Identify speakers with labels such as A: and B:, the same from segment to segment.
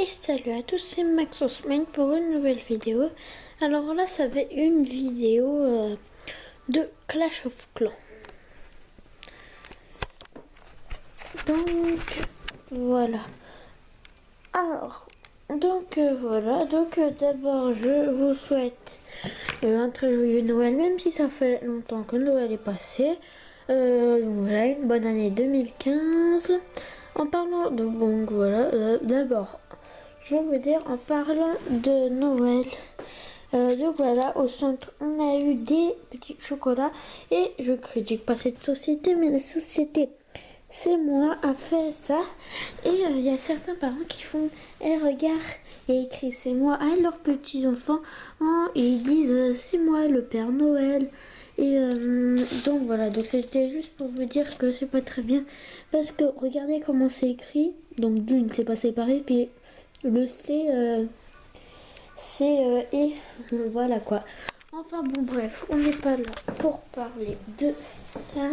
A: Et salut à tous, c'est Maxosman pour une nouvelle vidéo. Alors là, ça va être une vidéo de Clash of Clans. Donc voilà. Alors, d'abord je vous souhaite un très joyeux Noël, même si ça fait longtemps que Noël est passé. Donc voilà, une bonne année 2015. En parlant de d'abord, je vais vous dire, en parlant de Noël, donc voilà, au centre, on a eu des petits chocolats. Et je critique pas cette société, mais la société, c'est moi, a fait ça. Et il y a certains parents qui font, regarde, il y a écrit c'est moi à leurs petits enfants. Et ils disent c'est moi le Père Noël. Et donc voilà, donc c'était juste pour vous dire que c'est pas très bien. Parce que regardez comment c'est écrit. Donc d'une, c'est pas séparé. Puis le et voilà quoi. Enfin bon, bref, on n'est pas là pour parler de ça.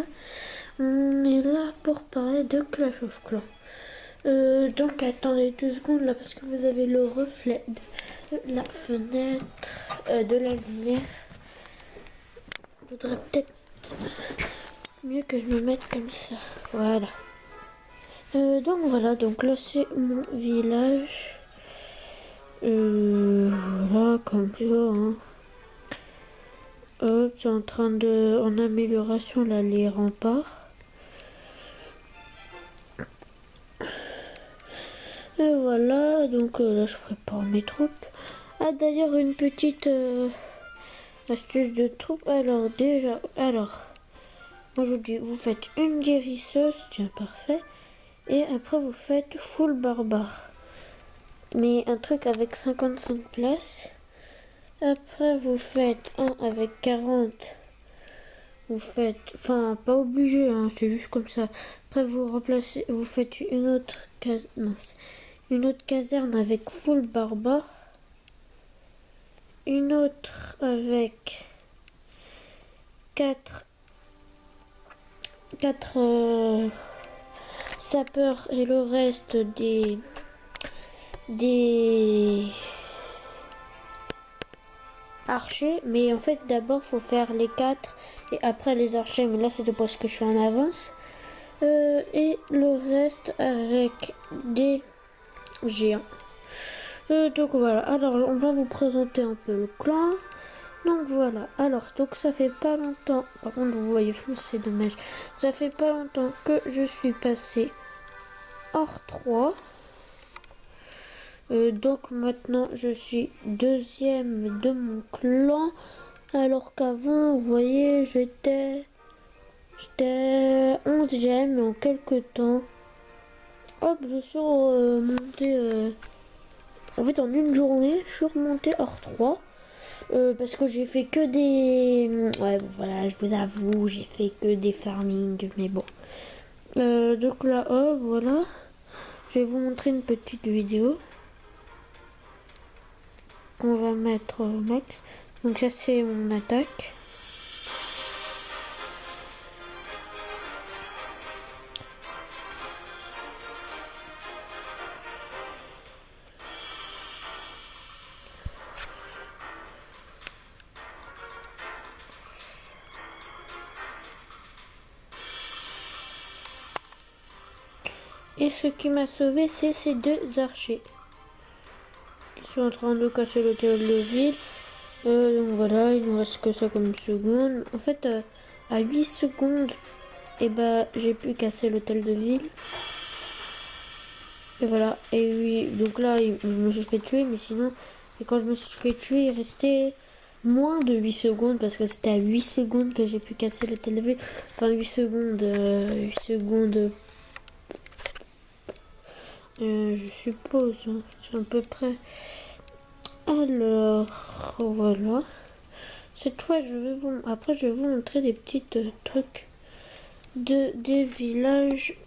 A: On est là pour parler de Clash of Clans. Donc attendez 2 secondes là parce que vous avez le reflet de la fenêtre, de la lumière. Il faudrait peut-être mieux que je me mette comme ça. Voilà. Donc voilà, donc là c'est mon village. Voilà, comme ça, hein. C'est en train de... en amélioration là, les remparts. Et voilà, donc là je prépare mes troupes. Ah d'ailleurs une petite astuce de troupes. Alors moi je vous dis, vous faites une guérisseuse, tiens parfait. Et après vous faites full barbare. Mais un truc avec 55 places. Après vous faites un avec 40. Vous faites, enfin pas obligé, hein, c'est juste comme ça. Après vous remplacez, vous faites une autre caserne avec full barbare. Une autre avec 4 sapeurs et le reste des archers. Mais en fait d'abord faut faire les 4 et après les archers, mais là c'est parce que je suis en avance. Et le reste avec des géants. Donc voilà, alors on va vous présenter un peu le clan. Donc voilà, alors donc ça fait pas longtemps, par contre vous voyez flou, c'est dommage. Ça fait pas longtemps que je suis passé hors 3. Donc maintenant je suis deuxième de mon clan. Alors qu'avant, vous voyez, j'étais 11e, mais en quelques temps, hop, je suis remonté. En fait, en une journée, je suis remonté hors 3. Parce que j'ai fait que des... Ouais, bon, voilà, je vous avoue, j'ai fait que des farming, mais bon. Donc là, hop, voilà. Je vais vous montrer une petite vidéo qu'on va mettre max. Donc ça, c'est mon attaque. Et ce qui m'a sauvé, c'est ces 2 archers. Ils sont en train de casser l'hôtel de ville. Donc voilà, il ne reste que ça comme seconde. En fait, à 8 secondes, et j'ai pu casser l'hôtel de ville. Et voilà, et oui, donc là, je me suis fait tuer, mais sinon, et quand je me suis fait tuer, il restait moins de 8 secondes, parce que c'était à 8 secondes que j'ai pu casser l'hôtel de ville. Enfin, 8 secondes, je suppose, hein, c'est à peu près. Alors, voilà. Cette fois, après, je vais vous montrer des petits trucs des villages.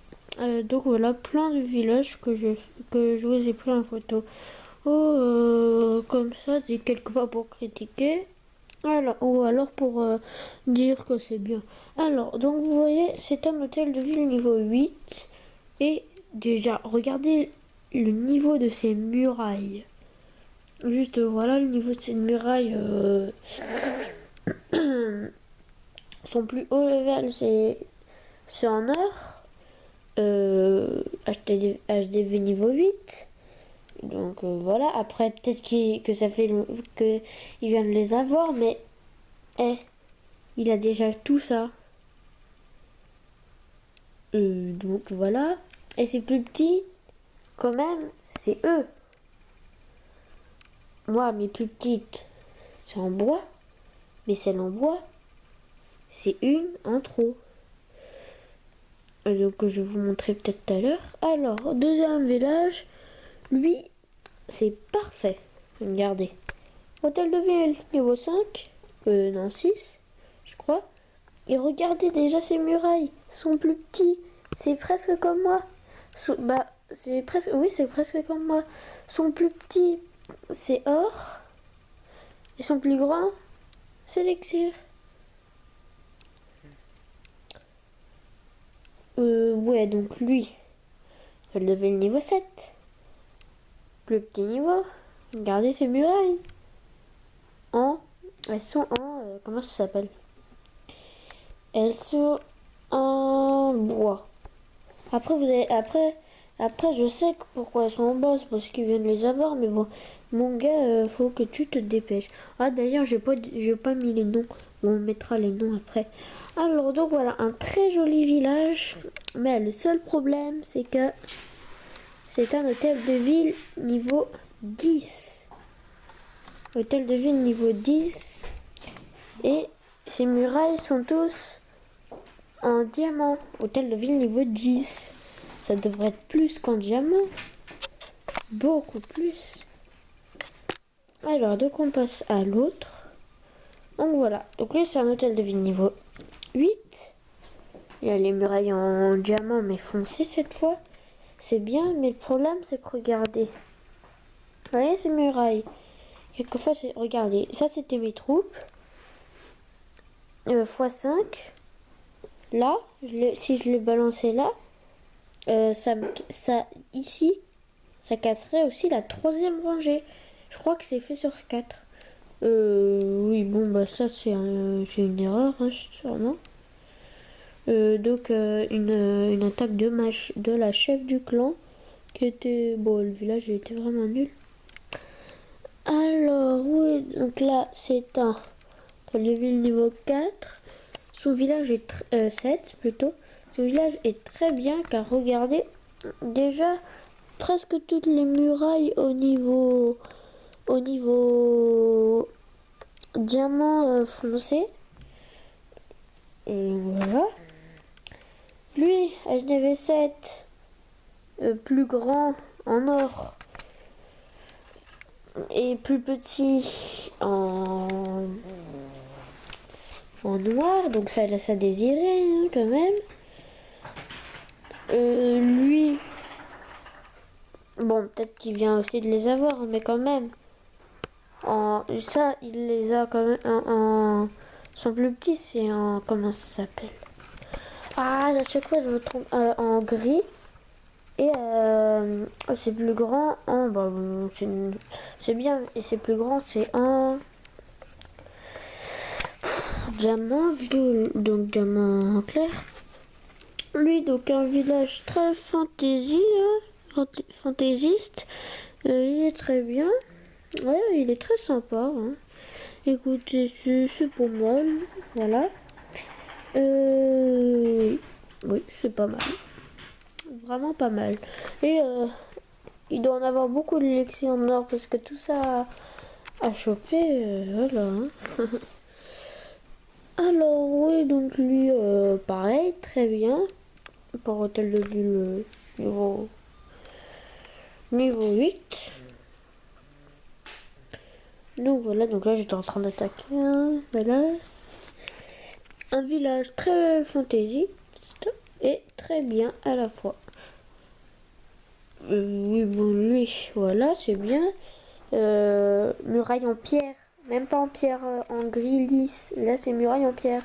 A: Donc voilà, plein de villages que je vous ai pris en photo. Comme ça, quelquefois pour critiquer. Alors, ou alors pour dire que c'est bien. Alors, donc vous voyez, c'est un hôtel de ville niveau 8. Et déjà, regardez le niveau de ces murailles. Juste voilà, le niveau de ces murailles son plus haut level c'est en or. HDV niveau 8. Donc voilà, après peut-être que ça fait que il vient de les avoir, mais il a déjà tout ça. Donc voilà. Et c'est plus petit, quand même, c'est eux. Moi, mes plus petites, c'est en bois. Mais celle en bois, c'est une en trop. Donc je vais vous montrer peut-être tout à l'heure. Alors, deuxième village, lui, c'est parfait. Regardez. Hôtel de ville, niveau 5. Non, 6, je crois. Et regardez déjà ces murailles. Sont plus petits. C'est presque comme moi. C'est presque... Oui, c'est presque comme moi. Sont plus petits, c'est or. Ils sont plus grands, c'est l'élixir. Ouais, donc lui, je le lever le niveau 7. Le petit niveau. Regardez ces murailles. Elles sont en... comment ça s'appelle? Elles sont en bois. Après, après, je sais pourquoi elles sont en bois, c'est parce qu'ils viennent les avoir, mais bon, mon gars, faut que tu te dépêches. Ah, d'ailleurs, j'ai pas mis les noms. Bon, on mettra les noms après. Alors, donc voilà, un très joli village, mais le seul problème, c'est que c'est un hôtel de ville niveau 10. Hôtel de ville niveau 10. Et ces murailles sont tous en diamant. Hôtel de ville niveau 10. Ça devrait être plus qu'en diamant. Beaucoup plus. Alors, donc on passe à l'autre. Donc voilà. Donc là, c'est un hôtel de ville niveau 8. Il y a les murailles en diamant, mais foncé cette fois. C'est bien, mais le problème, c'est que regardez. Vous voyez ces murailles? Quelquefois, regardez. Ça, c'était mes troupes. x5. Là, si je le balançais là, ici, ça casserait aussi la troisième rangée. Je crois que c'est fait sur 4. Oui, bon, bah ça, c'est une erreur, hein, sûrement. Donc, une attaque de la chef du clan, qui était... Bon, le village, il était vraiment nul. Alors, oui, donc là, c'est un... Le ville niveau 4. Son village est 7 plutôt. Son village est très bien car regardez, déjà presque toutes les murailles au niveau diamant foncé. Voilà. Lui, HDV7, plus grand en or et plus petit en noir, donc ça laisse à désirer hein, quand même. Lui, bon, peut-être qu'il vient aussi de les avoir, mais quand même. Ça, il les a quand même son plus petit, c'est en... Comment ça s'appelle? Ah, à chaque fois, je me trompe. En gris. Et c'est plus grand en... Bah, c'est bien. Et c'est plus grand, c'est en... Diamant, donc diamant clair. Lui, donc un village très fantaisiste. Il est très bien. Ouais, il est très sympa. Hein. Écoutez, c'est pour moi. Voilà. Oui, c'est pas mal. Vraiment pas mal. Et il doit en avoir beaucoup de l'élection en or parce que tout ça a chopé. Voilà. Hein. Alors, oui, donc lui, pareil, très bien. Pour hôtel de ville niveau 8. Donc voilà, donc là j'étais en train d'attaquer voilà. Un village très fantaisiste et très bien à la fois. Oui, bon, lui, voilà, c'est bien. Muraille en pierre, même pas en pierre en gris lisse. Là, c'est muraille en pierre.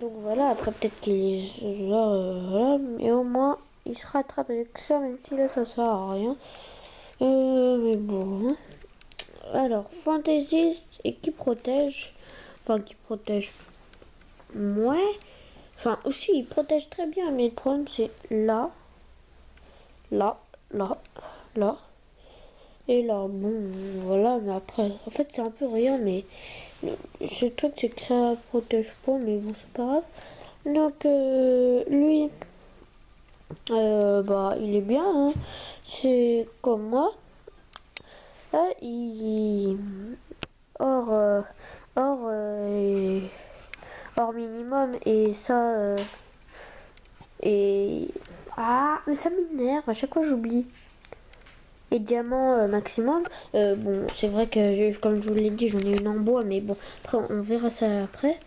A: Donc voilà, après peut-être qu'il est là, voilà, mais au moins il se rattrape avec ça, même si là ça sert à rien. Mais bon. Alors, fantaisiste et qui protège. Enfin, qui protège. Ouais. Enfin, aussi, il protège très bien, mais le problème c'est là. Là, là, là. Et là, bon, voilà, mais après, en fait, c'est un peu rien, mais ce truc, c'est que ça protège pas, mais bon, c'est pas grave. Donc, lui, bah, il est bien, hein. C'est comme moi. Là, il. Hors, hors, hors minimum, et ça, et. Ah, mais ça m'énerve, à chaque fois j'oublie. Et diamant maximum. Bon, c'est vrai que comme je vous l'ai dit, j'en ai une en bois, mais bon, après on verra ça après.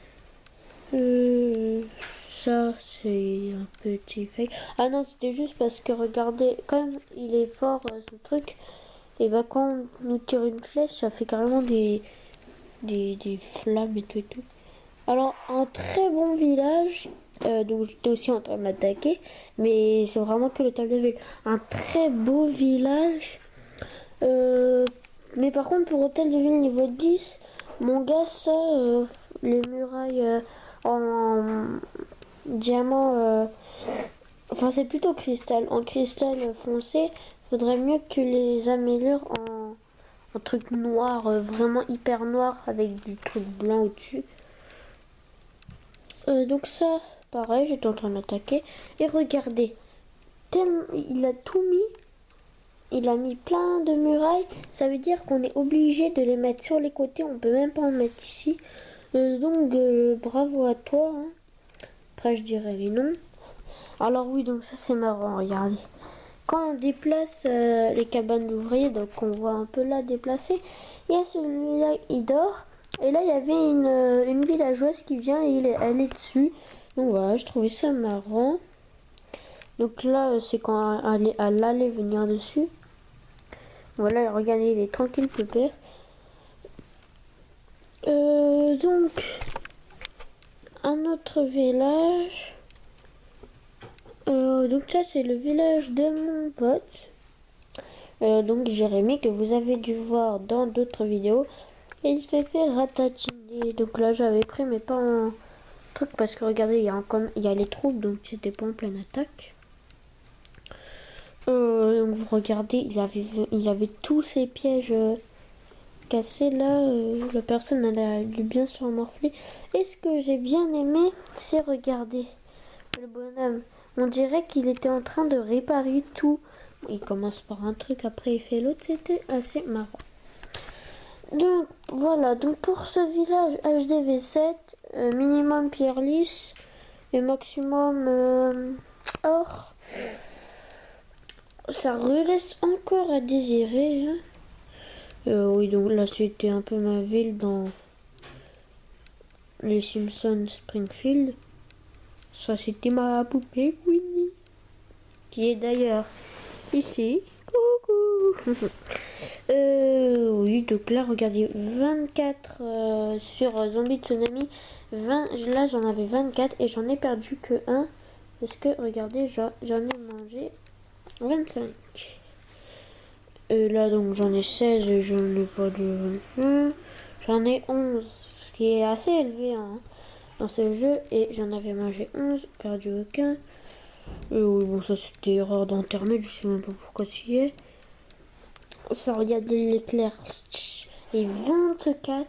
A: Ça c'est un petit fake. Ah non, c'était juste parce que regardez, comme il est fort ce truc, et bah quand on nous tire une flèche, ça fait carrément des flammes et tout et tout. Alors un très bon village. Donc j'étais aussi en train d'attaquer, mais c'est vraiment que le top de ville. Un très beau village. Mais par contre, pour hôtel de ville niveau 10, mon gars, ça, les murailles en diamant, enfin c'est plutôt cristal. En cristal foncé, faudrait mieux que tu les améliores en truc noir, vraiment hyper noir avec du truc blanc au-dessus. Donc ça, pareil, j'étais en train d'attaquer. Et regardez, tellement, il a tout mis. Il a mis plein de murailles, ça veut dire qu'on est obligé de les mettre sur les côtés, on peut même pas en mettre ici. Donc bravo à toi. Hein. Après je dirai les noms. Alors oui, donc ça c'est marrant, regardez. Quand on déplace les cabanes d'ouvriers, donc on voit un peu là déplacé, il y a celui-là, il dort. Et là il y avait une villageoise qui vient et elle est dessus. Donc voilà, je trouvais ça marrant. Donc là c'est quand elle allait venir dessus. Voilà, regardez, il est tranquille, pépère. Donc, un autre village. Donc ça, c'est le village de mon pote. Donc Jérémy, que vous avez dû voir dans d'autres vidéos. Et il s'est fait ratatiner. Donc là, j'avais pris, mais pas en truc. Parce que regardez, il y a les troupes, donc c'était pas en pleine attaque. Donc vous regardez, il avait tous ses pièges cassés là. La personne elle a dû bien se morfler. Et ce que j'ai bien aimé, c'est regarder le bonhomme. On dirait qu'il était en train de réparer tout. Il commence par un truc, après il fait l'autre. C'était assez marrant. Donc voilà, donc pour ce village HDV7, minimum pierre lisse et maximum or. Ça laisse encore à désirer. Hein. Oui, donc là c'était un peu ma ville dans les Simpsons Springfield. Ça c'était ma poupée Winnie. Qui est d'ailleurs ici. Coucou. Oui, donc là regardez 24 sur Zombie Tsunami. 20, là j'en avais 24 et j'en ai perdu que 1. Parce que regardez, j'en ai mangé 25. Là donc j'en ai 16 et j'en ai pas de 21. J'en ai 11, ce qui est assez élevé hein, dans ce jeu. Et j'en avais mangé 11, perdu aucun. Oui bon ça c'était erreur d'internet, je sais même pas pourquoi tu y es. Ça regardez l'éclair. Et 24.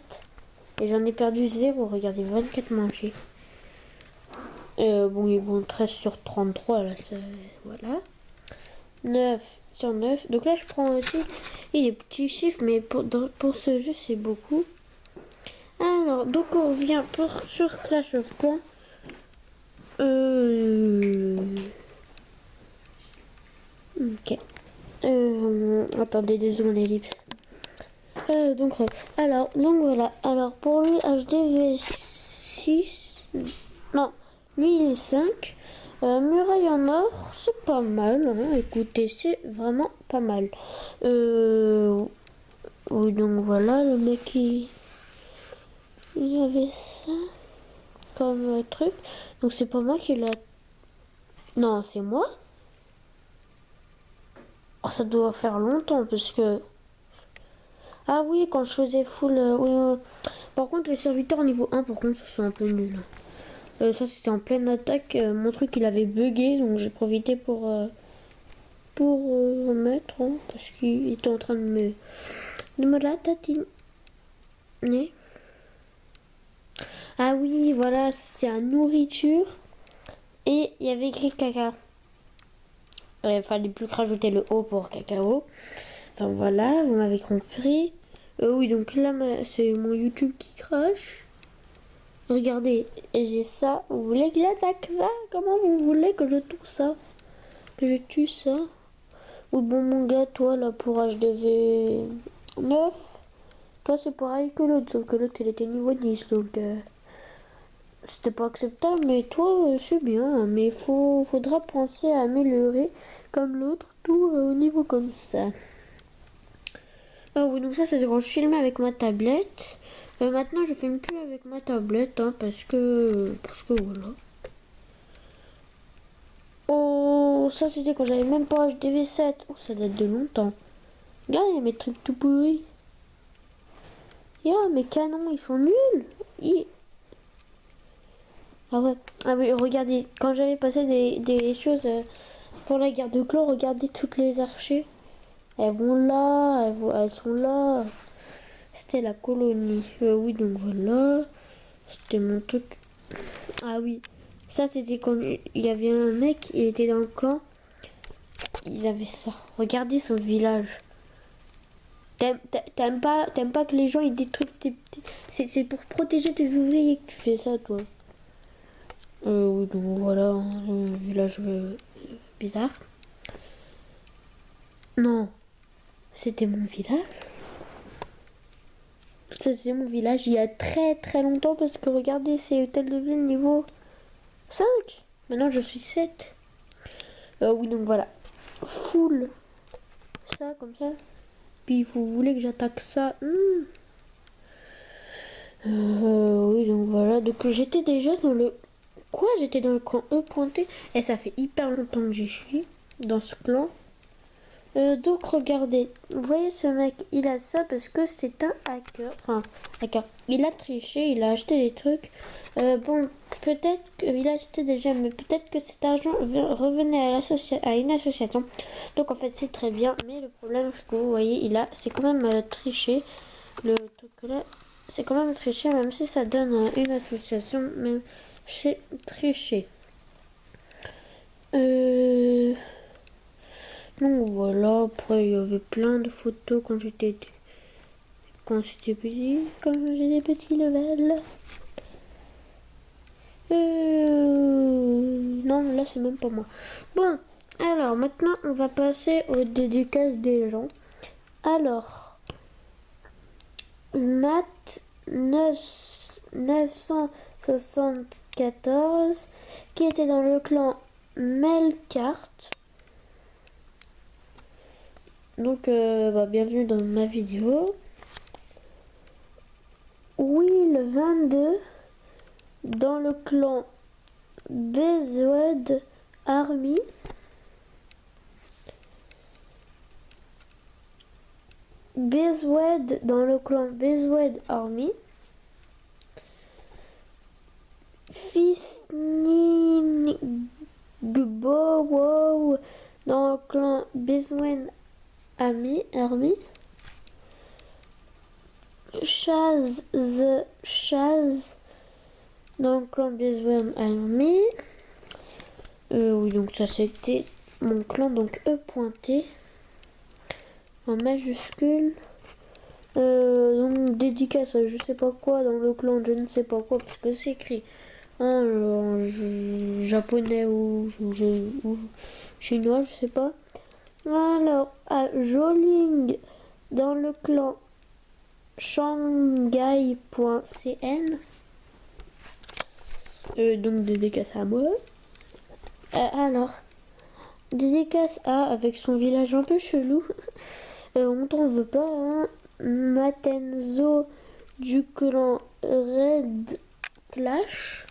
A: Et j'en ai perdu 0, regardez 24 mangés. Bon, et bon, 13 sur 33, là, ça, voilà. 9 sur 9. Donc là, je prends aussi les petits chiffres, mais pour ce jeu, c'est beaucoup. Alors, donc on revient sur Clash of Clans. Ok. Attendez, désolé, l'ellipse. Donc voilà. Alors, pour lui, HDV6. Non, lui, il est 5. Muraille en or, c'est pas mal. Hein. Écoutez, c'est vraiment pas mal. Oui, donc voilà, le mec, il avait ça comme truc. Donc c'est pas moi qui l'a... Non, c'est moi. Oh, ça doit faire longtemps parce que... Ah oui, quand je faisais full... oui, par contre, les serviteurs niveau 1, par contre, ça c'est un peu nul. Ça c'était en pleine attaque. Mon truc il avait bugué, donc j'ai profité pour remettre, hein, parce qu'il était en train de me la tatiner. Ah oui, voilà, c'est à nourriture. Et il y avait écrit caca. Il fallait plus que rajouter le O pour cacao. Enfin voilà, vous m'avez compris. Oui, donc là, c'est mon YouTube qui crache. Regardez, et j'ai ça. Vous voulez que j'attaque ça? Comment vous voulez que je tue ça? Que je tue ça? Ou bon, mon gars, toi, là, pour HDV 9, toi, c'est pareil que l'autre, sauf que l'autre, il était niveau 10, donc c'était pas acceptable, mais toi, c'est bien, mais faudra penser à améliorer, comme l'autre, tout au niveau comme ça. Ah oui, donc ça, c'est quand je filmais avec ma tablette. Maintenant, je filme plus avec ma tablette, hein, parce que voilà. Oh, ça, c'était quand j'avais même pas HDV7. Oh, ça date de longtemps. Regarde, il y a mes trucs tout pourris. Mes canons, ils sont nuls. Ah ouais. Ah oui, regardez, quand j'avais passé des choses pour la guerre de clan, regardez toutes les archers. Elles vont là, elles sont là. C'était la colonie. Oui, donc voilà. C'était mon truc. Ah oui. Ça, c'était quand il y avait un mec, il était dans le clan. Ils avaient ça. Regardez son village. T'aimes pas que les gens ils détruisent tes petits... C'est pour protéger tes ouvriers que tu fais ça, toi. Oui, donc voilà, hein, un village bizarre. Non, c'était mon village. Ça, c'était mon village il y a très très longtemps parce que regardez, c'est hôtel de ville niveau 5. Maintenant, je suis 7. Oui, donc voilà. Full. Ça, comme ça. Puis, vous voulez que j'attaque ça. Oui, donc voilà. Donc, j'étais déjà dans le... Quoi? J'étais dans le camp E pointé. Et ça fait hyper longtemps que j'y suis. Dans ce clan. Donc regardez, vous voyez ce mec, il a ça parce que c'est un hacker. Enfin, hacker. Il a triché, il a acheté des trucs. Bon, peut-être qu'il a acheté des gemmes, mais peut-être que cet argent revenait à une association. Donc en fait, c'est très bien. Mais le problème, c'est que vous voyez, c'est quand même triché. Le truc là, c'est quand même triché, même si ça donne une association, même c'est triché. Donc voilà, après il y avait plein de photos quand j'étais petit, quand j'étais petit level. Non, là c'est même pas moi. Bon, alors maintenant on va passer aux dédicaces des gens. Alors, Matt 974 qui était dans le clan Melkart. Donc, bienvenue dans ma vidéo. Will 22 dans le clan Bezwed Army. Bezwed dans le clan Bezwed Army. Fisningbowow dans le clan Bezwed Army. Chaz the Chaz dans le clan Bezwed Army. Oui, donc ça c'était mon clan, donc E pointé en majuscule. Donc dédicace à je sais pas quoi dans le clan, je ne sais pas quoi, parce que c'est écrit en japonais ou chinois, je sais pas. Alors, à Joling dans le clan shanghai.cn. Donc dédicace à moi. Alors, dédicace à, avec son village un peu chelou, on t'en veut pas, hein. Matenzo du clan Red Clash.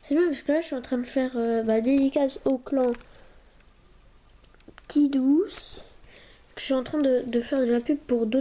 A: C'est bien parce que là je suis en train de faire dédicace au clan Petite Douce. Je suis en train de faire de la pub pour d'autres